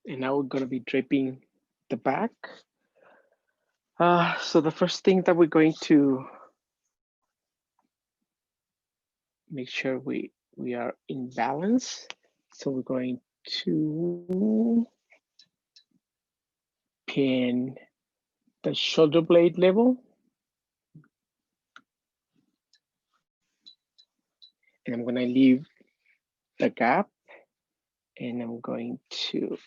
And now we're going to be draping the back. So the first thing that we're going to make sure we are in balance. So we're going to pin the shoulder blade level. And I'm going to leave the gap, and I'm going to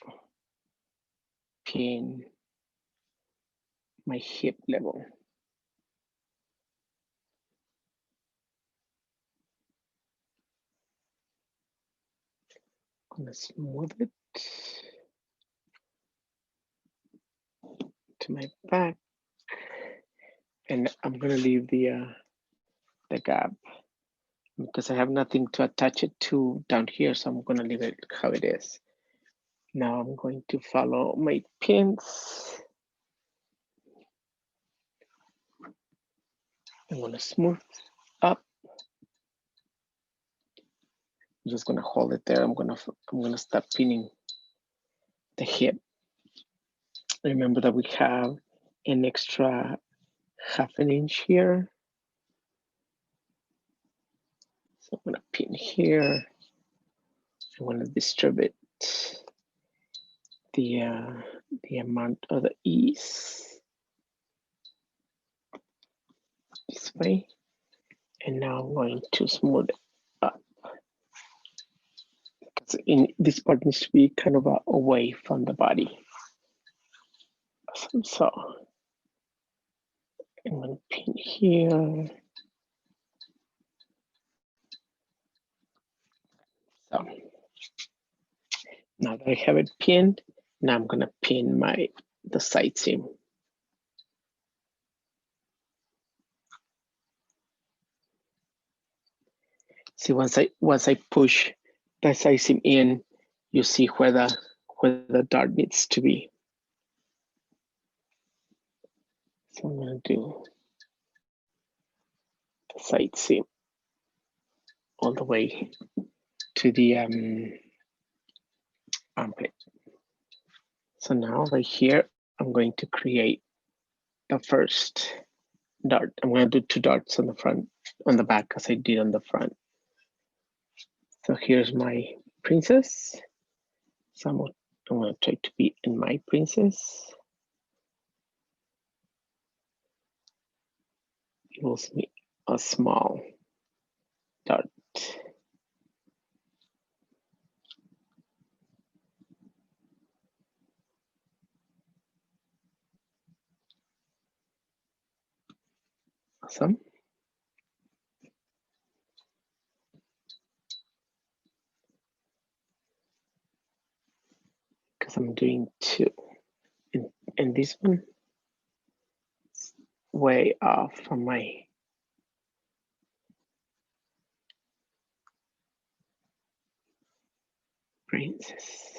pin my hip level. I'm going to smooth it to my back, and I'm going to leave the gap because I have nothing to attach it to down here, so I'm going to leave it how it is. Now I'm going to follow my pins. I'm going to smooth up. I'm just going to hold it there. I'm going to start pinning the hip. Remember that we have an extra ½ inch here. So I'm going to pin here. I want to distribute the amount of the ease this way. And now I'm going to smooth it up. Because this part needs to be kind of away from the body. So I'm going to pin here. So now that I have it pinned, now I'm going to pin the side seam. See, once I push the side seam in, you see where the dart needs to be. So I'm going to do the side seam all the way to the armpit. So now right here, I'm going to create the first dart. I'm going to do 2 darts on the front, on the back, as I did on the front. So here's my princess. So I'm going to try to be in my princess. It will be a small dart. Awesome. Because I'm doing 2. And this one is way off from my princess.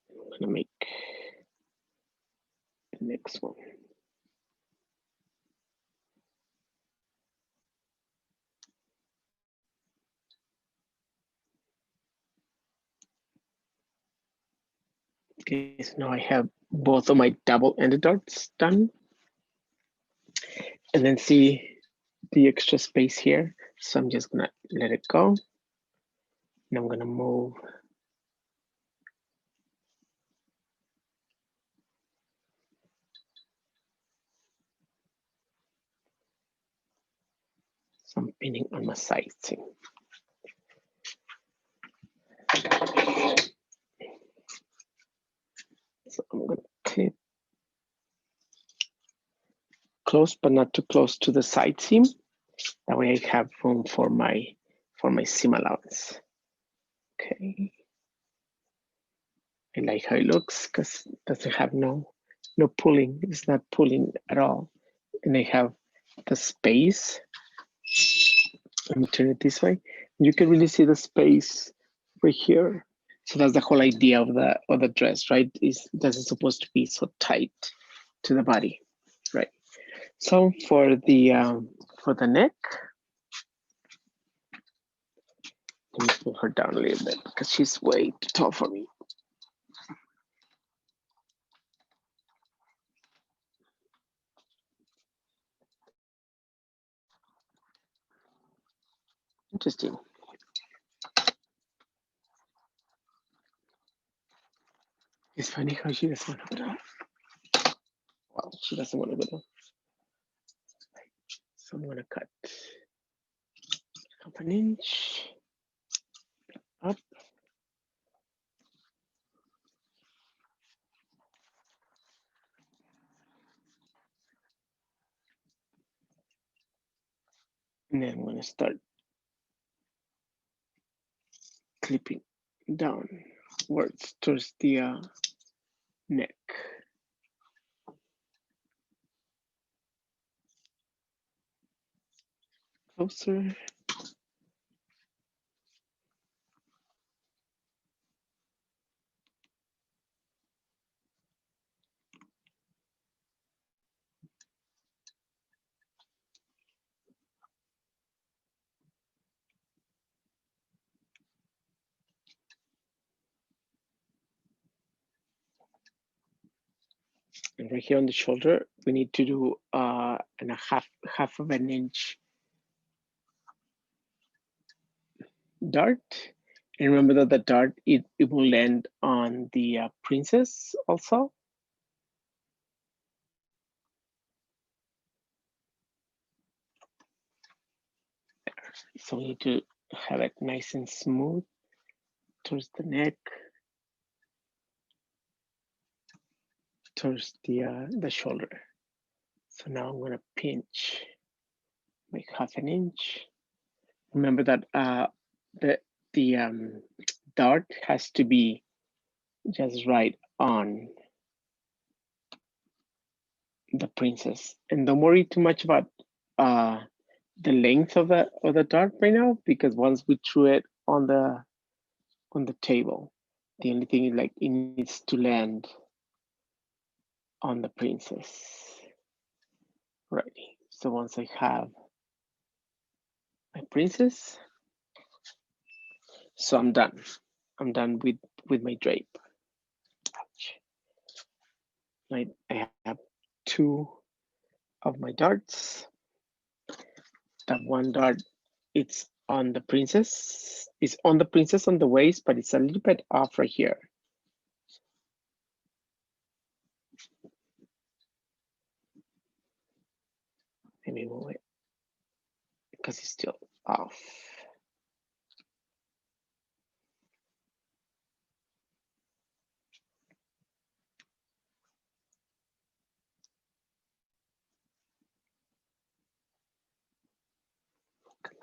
I'm going to make the next one. Okay, so now I have both of my double-ended darts done. And then see the extra space here. So I'm just gonna let it go. And I'm gonna move some pinning on my side seam. So I'm gonna clip close, but not too close to the side seam. That way I have room for my seam allowance. Okay. I like how it looks because it doesn't have no pulling. It's not pulling at all. And I have the space. Let me turn it this way. You can really see the space right here. So that's the whole idea of the dress, right? It doesn't supposed to be so tight to the body, right? So for the neck, let me pull her down a little bit because she's way too tall for me. Interesting. It's funny how she doesn't want to go down. Well, she doesn't want to go down. So I'm going to cut half an inch up. And then I'm going to start clipping downwards towards the neck. Closer. And right here on the shoulder, we need to do and a half of an inch dart. And remember that the dart, it will land on the princess also. So we need to have it nice and smooth towards the neck, towards the shoulder. So now I'm gonna pinch, make half an inch. Remember that the dart has to be just right on the princess, and don't worry too much about the length of the dart right now, because once we threw it on the table, the only thing is like it needs to land on the princess. Right. So once I have my princess, so I'm done. I'm done with my drape. Right. I have two of my darts. That one dart, it's on the princess. It's on the princess on the waist, but it's a little bit off right here. Let me move it because it's still off.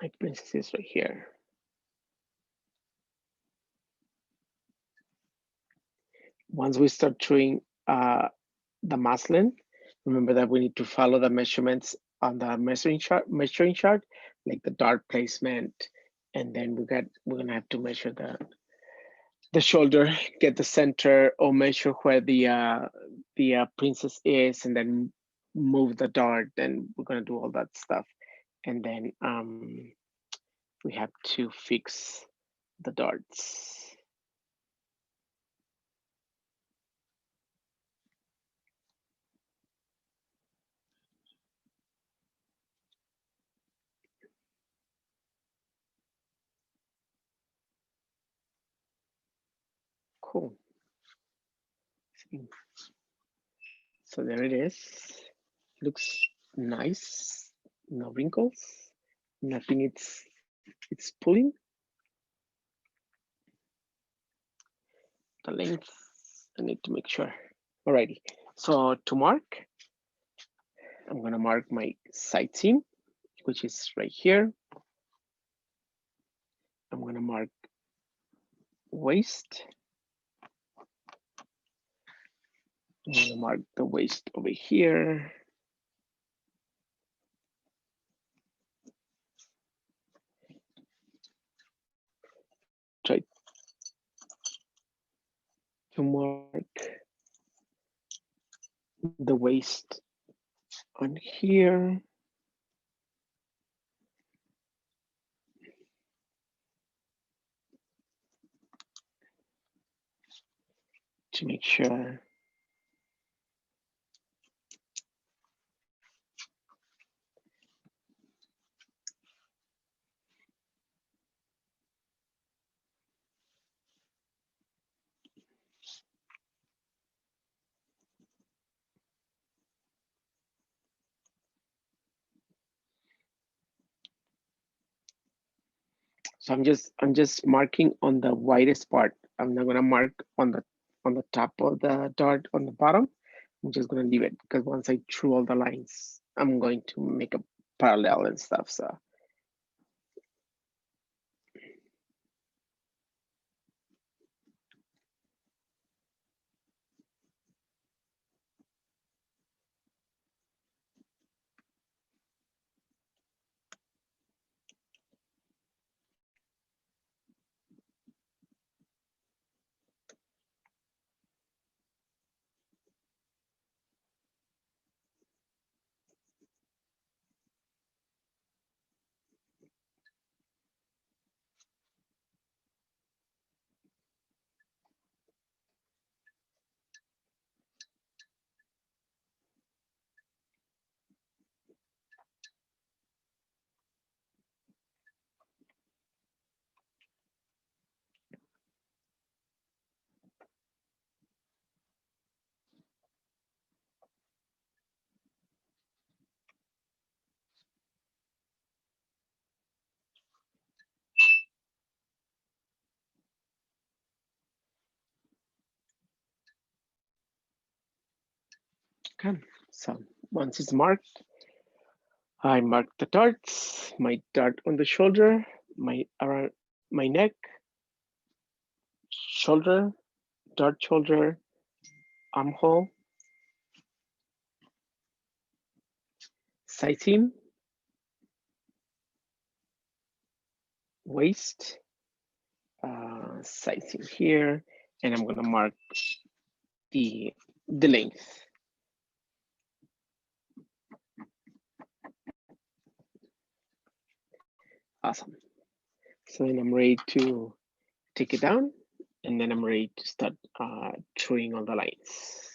My princess is right here. Once we start chewing the muslin, remember that we need to follow the measurements on the measuring chart, like the dart placement, and then we're gonna have to measure the shoulder, get the center, or measure where the princess is, and then move the dart. And we're gonna do all that stuff, and then we have to fix the darts. Cool. So there it is. Looks nice. No wrinkles. Nothing. It's pulling. The length. I need to make sure. Alrighty. So to mark, I'm gonna mark my side seam, which is right here. I'm gonna mark waist. I'm gonna mark the waist over here. Try to mark the waist on here. To make sure so I'm just marking on the widest part. I'm not gonna mark on the top of the dart on the bottom. I'm just gonna leave it because once I drew all the lines, I'm going to make a parallel and stuff. So okay. So once it's marked, I mark the darts, my dart on the shoulder, my around my neck, shoulder, dart shoulder, armhole, side seam, waist, side seam here, and I'm gonna mark the length. Awesome. So then I'm ready to take it down, and then I'm ready to start drawing all the lines.